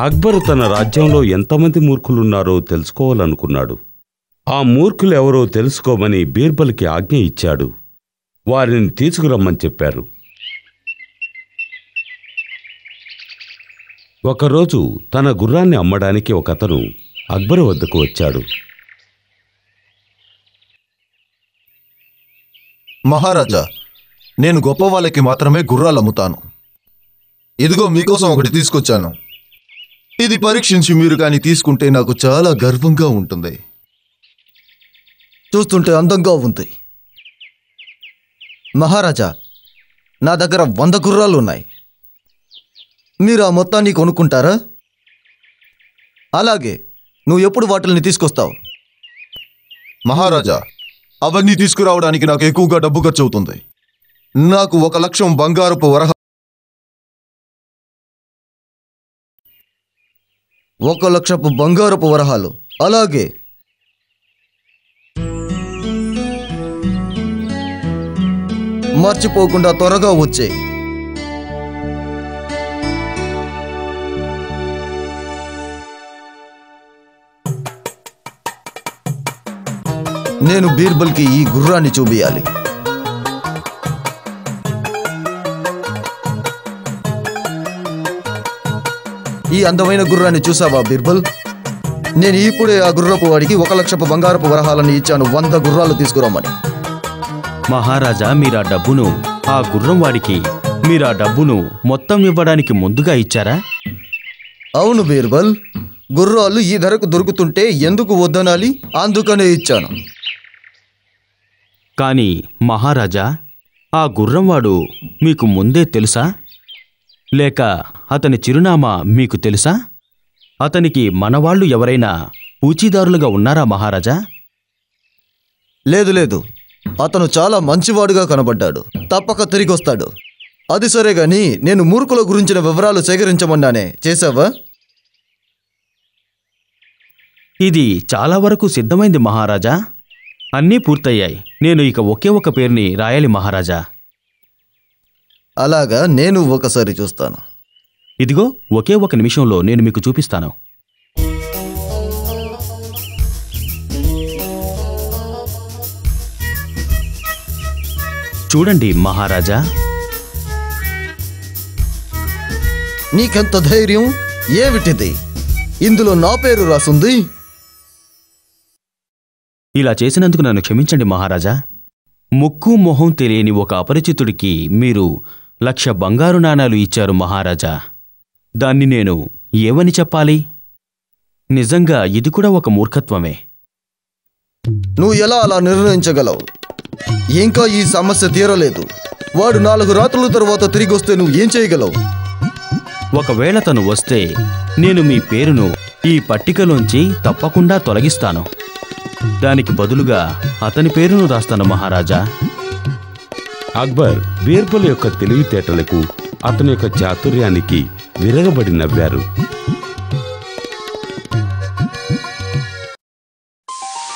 అక్బర్ తన రాజ్యంలో ఎంతమంది మూర్ఖులున్నారో తెలుసుకోవాలనుకున్నాడు. ఆ మూర్ఖులెవరో తెలుసుకోమని బీర్బల్కి ఆజ్ఞ ఇచ్చాడు. వారిని తీసుకురమ్మని చెప్పారు. ఒకరోజు తన గుర్రాన్ని అమ్మడానికి ఒకతను అక్బర్ వద్దకు వచ్చాడు. మహారాజా, నేను గొప్ప వాళ్ళకి మాత్రమే గుర్రాలు అమ్ముతాను. ఇదిగో మీకోసం ఒకటి తీసుకొచ్చాను. ఇది పరీక్షించి మీరు కానీ తీసుకుంటే నాకు చాలా గర్వంగా ఉంటుంది. చూస్తుంటే అందంగా ఉంది. మహారాజా, నా దగ్గర 100 గుర్రాలు ఉన్నాయి. మీరు ఆ మొత్తాన్ని కొనుక్కుంటారా? అలాగే నువ్వు ఎప్పుడు వాటిల్ని తీసుకొస్తావు? మహారాజా, అవన్నీ తీసుకురావడానికి నాకు ఎక్కువగా డబ్బు ఖర్చు అవుతుంది. నాకు 1 లక్షం బంగారపు వరహ 1 లక్షపు బంగారపు వరహాలు. అలాగే మర్చిపోకుండా త్వరగా వచ్చే. నేను బీర్బల్కి ఈ గుర్రాన్ని చూపియాలి. ఈ అందమైన గుర్రాన్ని చూసావా బీర్బల్? నేను ఇప్పుడే ఆ గుర్రపు వాడికి 1 లక్షపు బంగారపు వరహాలని ఇచ్చాను 100 గుర్రాలు తీసుకురమ్మని. మహారాజా, మీరా డబ్బును ఆ గుర్రం వాడికి మీరా డబ్బును మొత్తం ఇవ్వడానికి ముందుగా ఇచ్చారా? అవును బీర్బల్, గుర్రాలు ఈ ధరకు దొరుకుతుంటే ఎందుకు వద్దనాలి? అందుకనే ఇచ్చాను. కానీ మహారాజా, ఆ గుర్రంవాడు మీకు ముందే తెలుసా? లేక అతని చిరునామా మీకు తెలుసా? అతనికి మనవాళ్లు ఎవరైనా పూచీదారులుగా ఉన్నారా మహారాజా? లేదు లేదు, అతను చాలా మంచివాడుగా కనబడ్డాడు. తప్పక తిరిగొస్తాడు. అది సరే గాని, నేను మూర్ఖుల గురించిన వివరాలు సేకరించమన్నానే, చేశావా? ఇది చాలా వరకు సిద్ధమైంది మహారాజా. అన్నీ పూర్తయ్యాయి. నేను ఇక ఒకే ఒక పేరుని రాయాలి మహారాజా. అలాగా, నేను ఒకసారి చూస్తాను. ఇదిగో ఒకే ఒక నిమిషంలో నేను మీకు చూపిస్తాను. చూడండి మహారాజా. నీకెంత ధైర్యం? ఏమిటిది? ఇందులో నా పేరు రాసుంది. ఇలా చేసినందుకు నన్ను క్షమించండి మహారాజా. ముక్కు మొహం తెలియని ఒక అపరిచితుడికి మీరు 1,00,000 బంగారు నాణాలు ఇచ్చారు మహారాజా. దాన్ని నేను ఏమని చెప్పాలి? నిజంగా ఇది కూడా ఒక మూర్ఖత్వమే. నువ్వు ఎలా అలా నిర్ణయించగలవు? ఇంకా ఈ సమస్య తీరలేదు. వాడు 4 రాత్రుల తరువాత తిరిగొస్తే నువ్వు ఏం చేయగలవు? ఒకవేళ తను వస్తే నేను మీ పేరును ఈ పట్టికలోంచి తప్పకుండా తొలగిస్తాను. దానికి బదులుగా అతని పేరును రాస్తాను మహారాజా. అక్బర్ బీర్బల్ యొక్క తెలివితేటలకు, అతని యొక్క చాతుర్యానికి విరగబడి నవ్వారు.